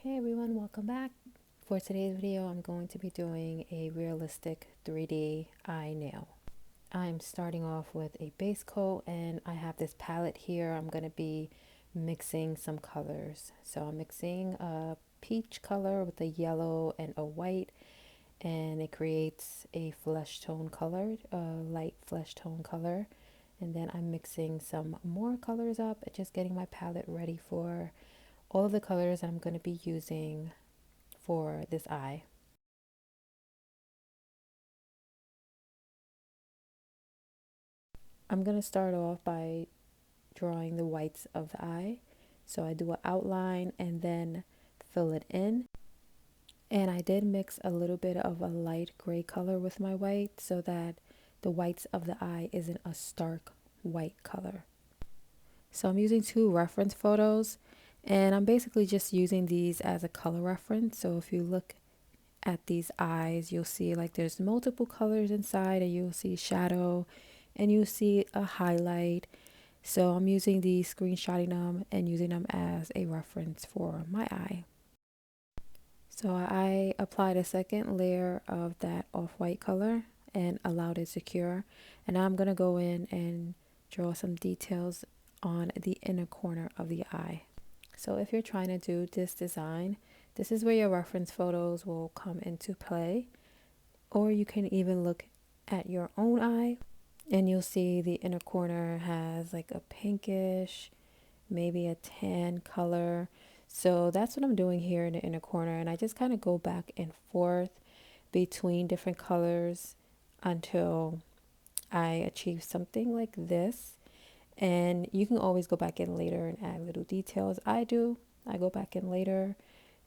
Hey everyone, welcome back. For today's video, I'm going to be doing a realistic 3D eye nail. I'm starting off with a base coat and I have this palette here. I'm going to be mixing some colors. So I'm mixing a peach color with a yellow and a white, and it creates a flesh tone color, a light flesh tone color. And then I'm mixing some more colors up and just getting my palette ready for all of the colors I'm going to be using for this eye. I'm going to start off by drawing the whites of the eye. So I do an outline and then fill it in. And I did mix a little bit of a light gray color with my white so that the whites of the eye isn't a stark white color. So I'm using two reference photos and I'm basically just using these as a color reference. So if you look at these eyes, you'll see like there's multiple colors inside, and you'll see shadow and you'll see a highlight. So I'm using these, screenshotting them and using them as a reference for my eye. So I applied a second layer of that off-white color and allowed it to cure. And now I'm going to go in and draw some details on the inner corner of the eye. So if you're trying to do this design, this is where your reference photos will come into play. Or you can even look at your own eye and you'll see the inner corner has like a pinkish, maybe a tan color. So that's what I'm doing here in the inner corner, and I just kind of go back and forth between different colors until I achieve something like this. And you can always go back in later and add little details. I go back in later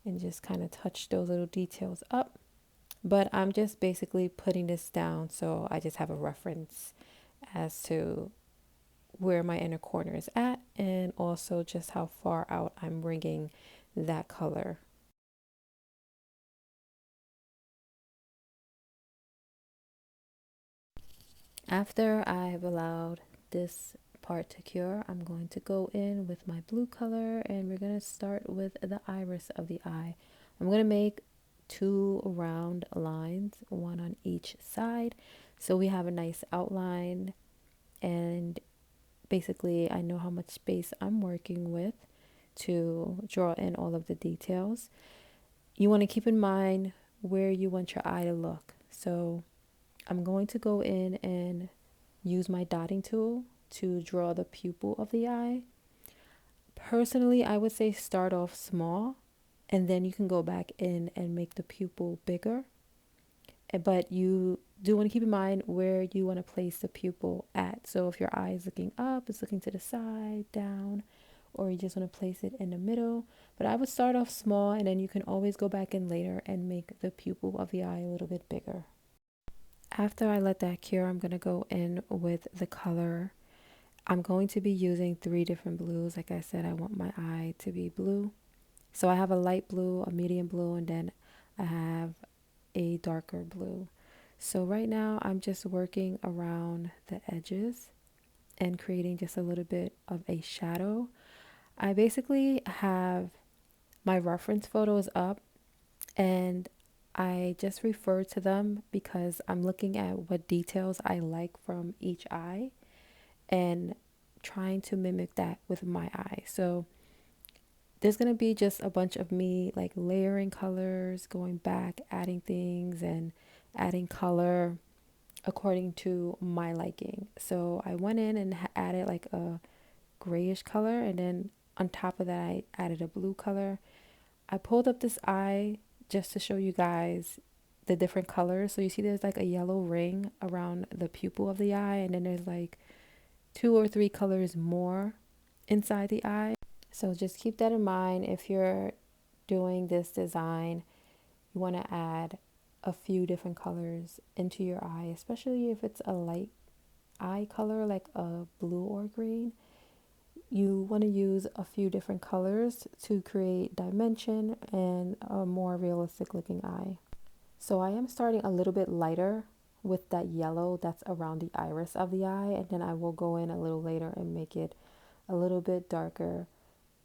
and just kind of touch those little details up, but I'm just basically putting this down so I just have a reference as to where my inner corner is at, and also just how far out I'm bringing that color. After I've allowed this part to cure, I'm going to go in with my blue color and we're going to start with the iris of the eye. I'm going to make two round lines, one on each side, so we have a nice outline, and basically I know how much space I'm working with to draw in all of the details. You want to keep in mind where you want your eye to look. So I'm going to go in and use my dotting tool to draw the pupil of the eye. Personally, I would say start off small and then you can go back in and make the pupil bigger. But you do want to keep in mind where you want to place the pupil at. So if your eye is looking up, it's looking to the side, down, or you just want to place it in the middle. But I would start off small and then you can always go back in later and make the pupil of the eye a little bit bigger. After I let that cure, I'm going to go in with the color. I'm going to be using three different blues. Like I said, I want my eye to be blue. So I have a light blue, a medium blue, and then I have a darker blue. So right now I'm just working around the edges and creating just a little bit of a shadow. I basically have my reference photos up and I just refer to them because I'm looking at what details I like from each eye and trying to mimic that with my eye. So there's going to be just a bunch of me like layering colors, going back, adding things and adding color according to my liking. So I went in and added like a grayish color, and then on top of that I added a blue color. I pulled up this eye just to show you guys the different colors. So you see there's like a yellow ring around the pupil of the eye, and then there's like two or three colors more inside the eye. So just keep that in mind if you're doing this design. You want to add a few different colors into your eye, especially if it's a light eye color like a blue or green. You want to use a few different colors to create dimension and a more realistic looking eye. So I am starting a little bit lighter with that yellow that's around the iris of the eye, and then I will go in a little later and make it a little bit darker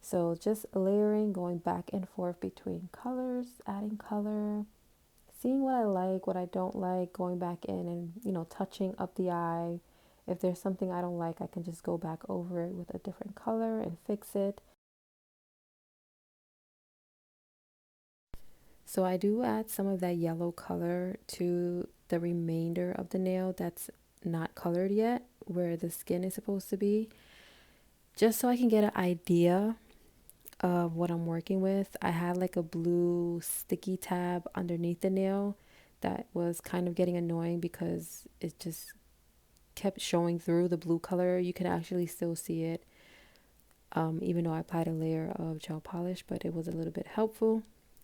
So just layering, going back and forth between colors, adding color, seeing what I like, what I don't like, going back in and, touching up the eye. If there's something I don't like, I can just go back over it with a different color and fix it. So I do add some of that yellow color to the remainder of the nail that's not colored yet, where the skin is supposed to be, just so I can get an idea of what I'm working with. I had like a blue sticky tab underneath the nail that was kind of getting annoying because it just kept showing through the blue color. You can actually still see it, even though I applied a layer of gel polish, but it was a little bit helpful.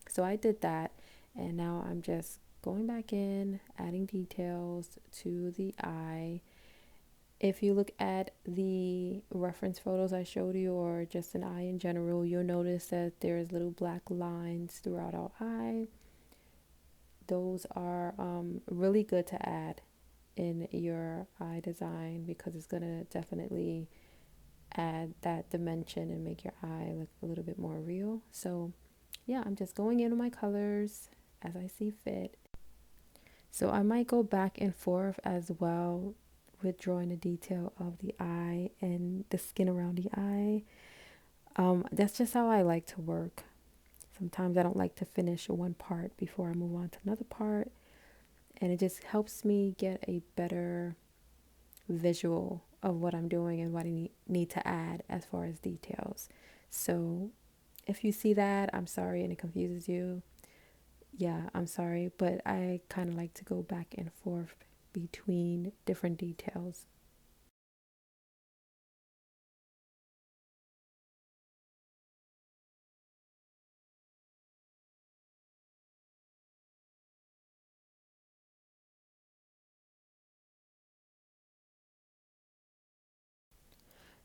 So I did that, and now I'm just going back in, adding details to the eye. If you look at the reference photos I showed you, or just an eye in general, you'll notice that there's little black lines throughout our eye. Those are really good to add in your eye design because it's going to definitely add that dimension and make your eye look a little bit more real. So yeah, I'm just going in with my colors as I see fit. So I might go back and forth as well with drawing the detail of the eye and the skin around the eye. That's just how I like to work. Sometimes I don't like to finish one part before I move on to another part, and it just helps me get a better visual of what I'm doing and what I need to add as far as details. So if you see that, I'm sorry and it confuses you. Yeah, I'm sorry, but I kind of like to go back and forth between different details.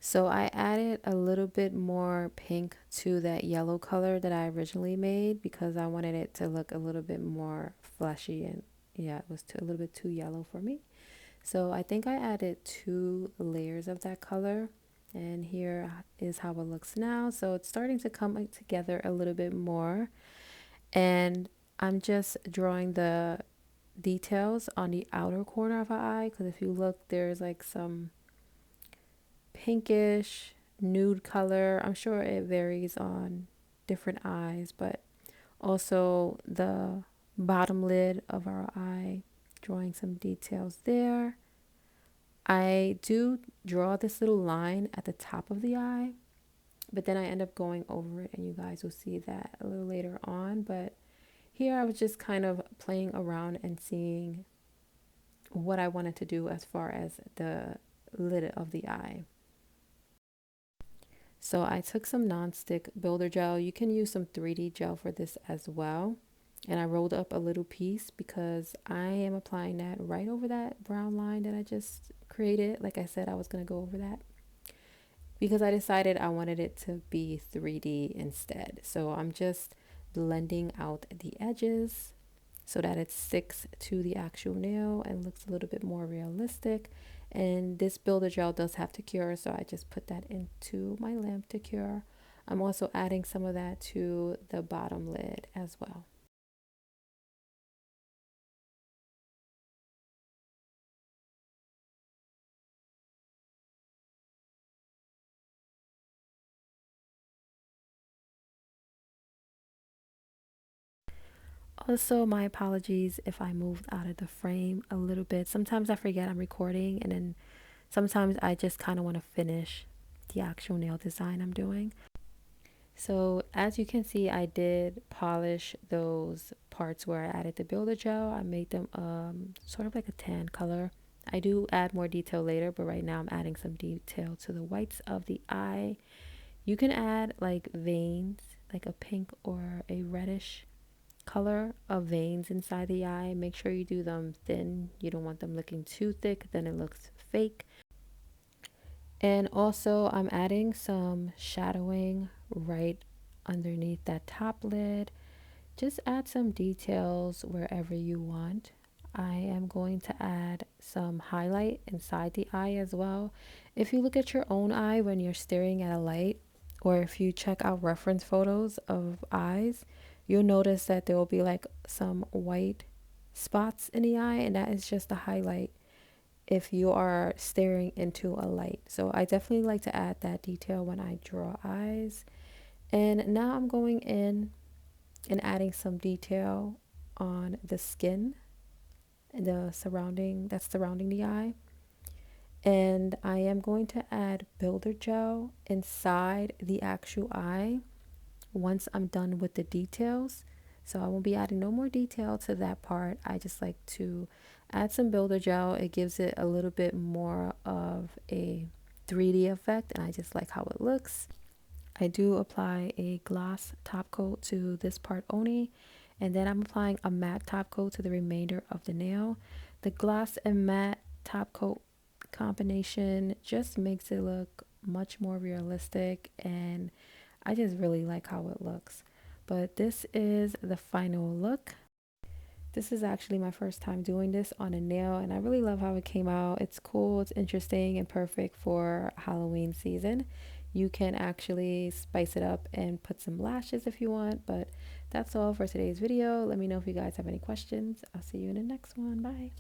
So I added a little bit more pink to that yellow color that I originally made because I wanted it to look a little bit more fleshy, and yeah, it was a little bit too yellow for me. So I think I added 2 layers of that color, and here is how it looks now. So it's starting to come together a little bit more, and I'm just drawing the details on the outer corner of our eye because if you look, there's like some pinkish nude color. I'm sure it varies on different eyes, but also the bottom lid of our eye, drawing some details there. I do draw this little line at the top of the eye, but then I end up going over it, and you guys will see that a little later on. But here I was just kind of playing around and seeing what I wanted to do as far as the lid of the eye. So I took some nonstick builder gel. You can use some 3D gel for this as well. And I rolled up a little piece because I am applying that right over that brown line that I just created. Like I said, I was going to go over that because I decided I wanted it to be 3D instead. So I'm just blending out the edges so that it sticks to the actual nail and looks a little bit more realistic. And this builder gel does have to cure, so I just put that into my lamp to cure. I'm also adding some of that to the bottom lid as well. Also, my apologies if I moved out of the frame a little bit. Sometimes I forget I'm recording, and then sometimes I just kind of want to finish the actual nail design I'm doing. So as you can see, I did polish those parts where I added the builder gel. I made them sort of like a tan color. I do add more detail later, but right now I'm adding some detail to the whites of the eye. You can add like veins, like a pink or a reddish color of veins inside the eye. Make sure you do them thin. You don't want them looking too thick, then it looks fake. And also, I'm adding some shadowing right underneath that top lid. Just add some details wherever you want. I am going to add some highlight inside the eye as well. If you look at your own eye when you're staring at a light or if you check out reference photos of eyes, you'll notice that there will be like some white spots in the eye, and that is just a highlight if you are staring into a light. So I definitely like to add that detail when I draw eyes. And now I'm going in and adding some detail on the skin, the surrounding that's surrounding the eye. And I am going to add builder gel inside the actual eye once I'm done with the details. So I won't be adding no more detail to that part. I just like to add some builder gel. It gives it a little bit more of a 3D effect, and I just like how it looks. I do apply a gloss top coat to this part only, and then I'm applying a matte top coat to the remainder of the nail. The gloss and matte top coat combination just makes it look much more realistic, and I just really like how it looks. But this is the final look. This is actually my first time doing this on a nail, and I really love how it came out. It's cool, it's interesting, and perfect for Halloween season. You can actually spice it up and put some lashes if you want, but that's all for today's video. Let me know if you guys have any questions. I'll see you in the next one. Bye.